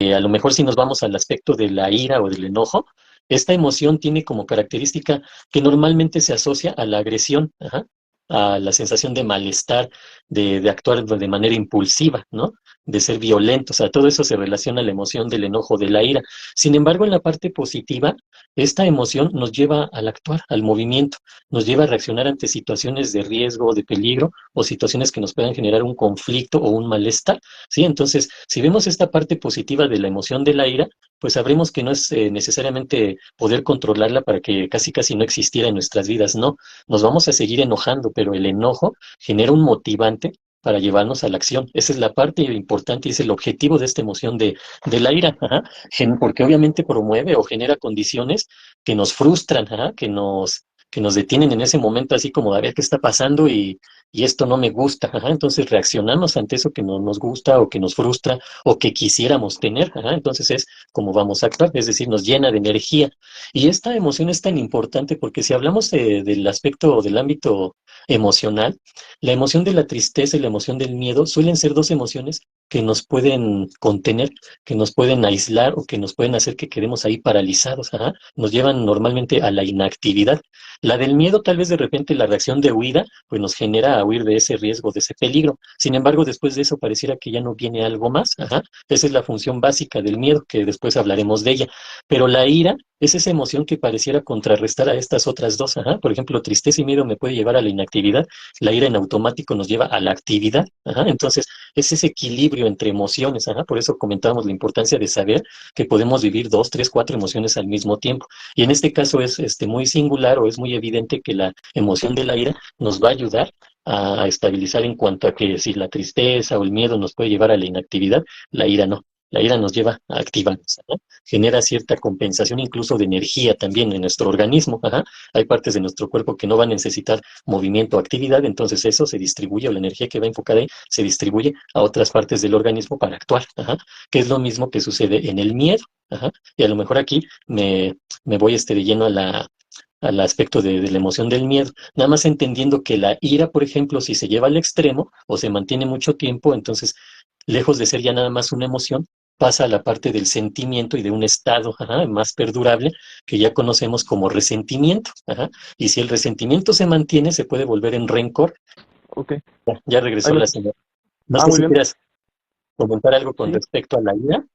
A lo mejor si nos vamos al aspecto de la ira o del enojo, esta emoción tiene como característica que normalmente se asocia a la agresión, ajá, a la sensación de malestar, de actuar de manera impulsiva, ¿no? De ser violento, o sea, todo eso se relaciona a la emoción del enojo, de la ira. Sin embargo, en la parte positiva, esta emoción nos lleva al actuar, al movimiento, nos lleva a reaccionar ante situaciones de riesgo, de peligro o situaciones que nos puedan generar un conflicto o un malestar, ¿sí? Entonces, si vemos esta parte positiva de la emoción de la ira, pues sabremos que no es necesariamente poder controlarla para que casi casi no existiera en nuestras vidas, no, nos vamos a seguir enojando, pero el enojo genera un motivante para llevarnos a la acción. Esa es la parte importante y es el objetivo de esta emoción de la ira, ajá, porque obviamente promueve o genera condiciones que nos frustran, ajá, que nos detienen en ese momento así como a ver qué está pasando y esto no me gusta, ajá, entonces reaccionamos ante eso que no nos gusta o que nos frustra o que quisiéramos tener, ajá, entonces es como vamos a actuar, es decir, nos llena de energía. Y esta emoción es tan importante porque si hablamos del aspecto o del ámbito emocional, la emoción de la tristeza y la emoción del miedo suelen ser dos emociones que nos pueden contener, que nos pueden aislar o que nos pueden hacer que quedemos ahí paralizados, ajá. Nos llevan normalmente a la inactividad. La del miedo, tal vez de repente la reacción de huida, pues nos genera a huir de ese riesgo, de ese peligro. Sin embargo, después de eso pareciera que ya no viene algo más, ajá. Esa es la función básica del miedo, que después hablaremos de ella. Pero la ira es esa emoción que pareciera contrarrestar a estas otras dos, ajá. Por ejemplo, tristeza y miedo me puede llevar a la inactividad, la ira en automático nos lleva a la actividad, ajá. Entonces, es ese equilibrio entre emociones, ajá. Por eso comentábamos la importancia de saber que podemos vivir dos, tres, cuatro emociones al mismo tiempo. Y en este caso es muy singular o es muy evidente que la emoción de la ira nos va a ayudar a estabilizar en cuanto a que si la tristeza o el miedo nos puede llevar a la inactividad, la ira no. La ira nos lleva a activarnos, ¿no? Genera cierta compensación incluso de energía también en nuestro organismo. Ajá. Hay partes de nuestro cuerpo que no van a necesitar movimiento o actividad, entonces eso se distribuye, o la energía que va enfocada ahí se distribuye a otras partes del organismo para actuar, ajá, que es lo mismo que sucede en el miedo, ajá, y a lo mejor aquí me voy de lleno a al aspecto de la emoción del miedo, nada más entendiendo que la ira, por ejemplo, si se lleva al extremo o se mantiene mucho tiempo, entonces, lejos de ser ya nada más una emoción, pasa a la parte del sentimiento y de un estado, ajá, más perdurable que ya conocemos como resentimiento. Ajá. Y si el resentimiento se mantiene, se puede volver en rencor. Ok, Ya ahí regresó me la escucho. señora. No Ah, sé muy si bien. quieras comentar algo con Sí, respecto a la ira.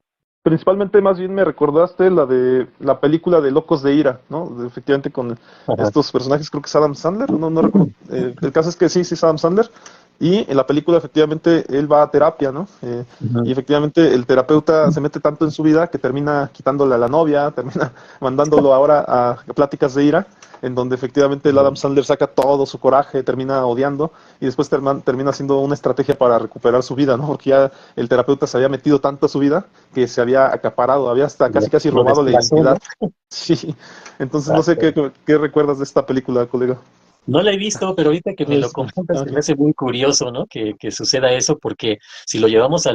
principalmente más bien me recordaste la de la película de Locos de Ira, ¿no? Efectivamente con Ajá. estos personajes, creo que es Adam Sandler, no recuerdo. El caso es que sí, sí es Adam Sandler. Y en la película efectivamente él va a terapia, ¿no? Y Ujú. efectivamente el terapeuta se mete tanto en su vida que termina quitándole a la novia, termina mandándolo ahora a pláticas de ira, en donde efectivamente el Adam Sandler saca todo su coraje, termina odiando y después termina haciendo una estrategia para recuperar su vida, ¿no? Porque ya el terapeuta se había metido tanto a su vida que se había acaparado, había hasta Lo, casi casi lo robado la desplazó, ¿no? identidad. Sí, entonces no sé Exacto. qué recuerdas de esta película, colega. No la he visto, pero ahorita que No me lo es- comentas, ah, se ok. me hace muy curioso, ¿no? Que suceda eso, porque si lo llevamos a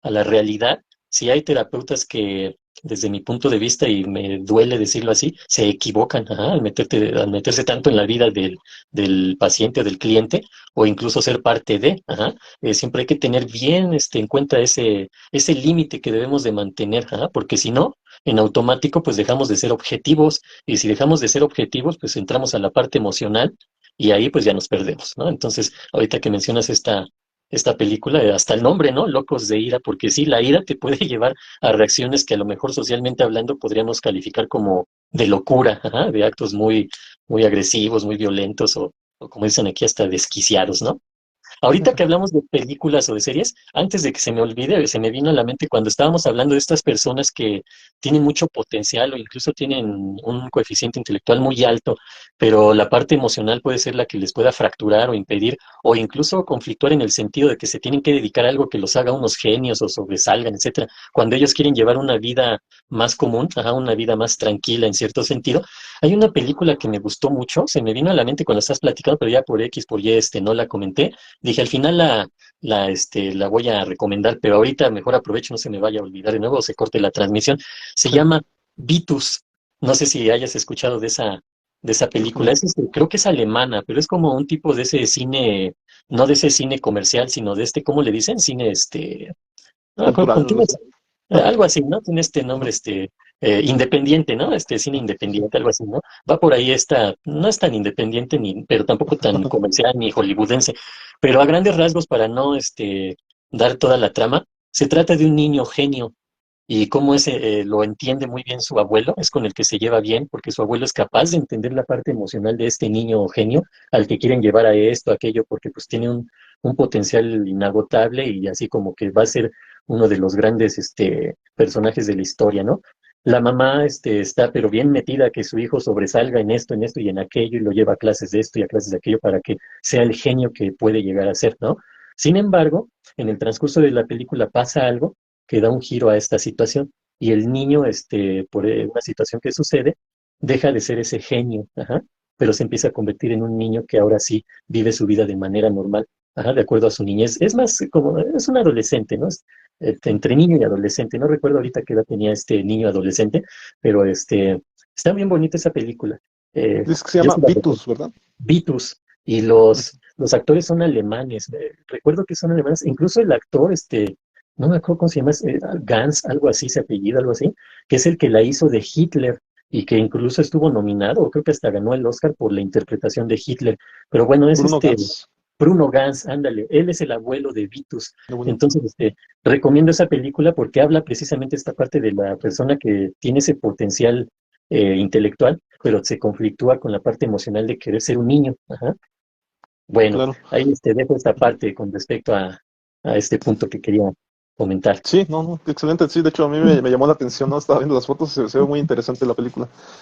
a la realidad, sí hay terapeutas que, desde mi punto de vista, y me duele decirlo así, se equivocan, ajá, al meterse tanto en la vida del paciente o del cliente, o incluso ser parte de, ajá. Siempre hay que tener bien en cuenta ese límite que debemos de mantener, ajá, porque si no, en automático, pues dejamos de ser objetivos y si dejamos de ser objetivos, pues entramos a la parte emocional y ahí pues ya nos perdemos, ¿no? Entonces, ahorita que mencionas esta película, hasta el nombre, ¿no? Locos de ira, porque sí, la ira te puede llevar a reacciones que a lo mejor socialmente hablando podríamos calificar como de locura, ajá, de actos muy agresivos, muy violentos o como dicen aquí, hasta desquiciados, ¿no? Ahorita que hablamos de películas o de series, antes de que se me olvide, se me vino a la mente cuando estábamos hablando de estas personas que tienen mucho potencial o incluso tienen un coeficiente intelectual muy alto, pero la parte emocional puede ser la que les pueda fracturar o impedir o incluso conflictuar en el sentido de que se tienen que dedicar a algo que los haga unos genios o sobresalgan, etcétera. Cuando ellos quieren llevar una vida más común, ajá, una vida más tranquila en cierto sentido. Hay una película que me gustó mucho, se me vino a la mente cuando estás platicando, pero ya por X, por Y, no la comenté. Dije, al final la voy a recomendar, pero ahorita mejor aprovecho, no se me vaya a olvidar de nuevo o se corte la transmisión. Se Sí, llama Vitus. No sé si hayas escuchado de esa película. híjole. Creo que es alemana, pero es como un tipo de ese cine, no de ese cine comercial, sino de ¿cómo le dicen? Cine, no me acuerdo, Cultural, algo así. Algo así, ¿no? Tiene este nombre, independiente, ¿no? Cine independiente, algo así, ¿no? Va por ahí no es tan independiente ni, pero tampoco tan comercial ni hollywoodense. Pero a grandes rasgos, para no, dar toda la trama, se trata de un niño genio y cómo ese lo entiende muy bien su abuelo, es con el que se lleva bien, porque su abuelo es capaz de entender la parte emocional de este niño genio al que quieren llevar a esto, a aquello, porque pues tiene un potencial inagotable y así como que va a ser uno de los grandes personajes de la historia, ¿no? La mamá está pero bien metida que su hijo sobresalga en esto y en aquello y lo lleva a clases de esto y a clases de aquello para que sea el genio que puede llegar a ser, ¿no? Sin embargo, en el transcurso de la película pasa algo que da un giro a esta situación y el niño, por una situación que sucede, deja de ser ese genio, ajá, pero se empieza a convertir en un niño que ahora sí vive su vida de manera normal, ajá, de acuerdo a su niñez. Es más como, es un adolescente, ¿no? Entre niño y adolescente. No recuerdo ahorita qué edad tenía este niño adolescente, pero está bien bonita esa película. Dice que se Yo llama sí la recomiendo. Vitus, ¿verdad? Vitus, y los actores son alemanes. Recuerdo que son alemanes, incluso el actor, no me acuerdo cómo se llama, Gans, algo así, se apellido, algo así, que es el que la hizo de Hitler y que incluso estuvo nominado, o creo que hasta ganó el Oscar por la interpretación de Hitler. Pero bueno, es Bruno Gantz. Bruno Gans, ándale, él es el abuelo de Vitus. Qué bueno. Entonces, recomiendo esa película porque habla precisamente esta parte de la persona que tiene ese potencial intelectual, pero se conflictúa con la parte emocional de querer ser un niño. Ajá. Bueno, Claro. ahí dejo esta parte con respecto a este punto que quería comentar. Sí, no, no, excelente. Sí, de hecho a mí me llamó la atención, ¿no? Estaba viendo las fotos y se ve muy interesante la película.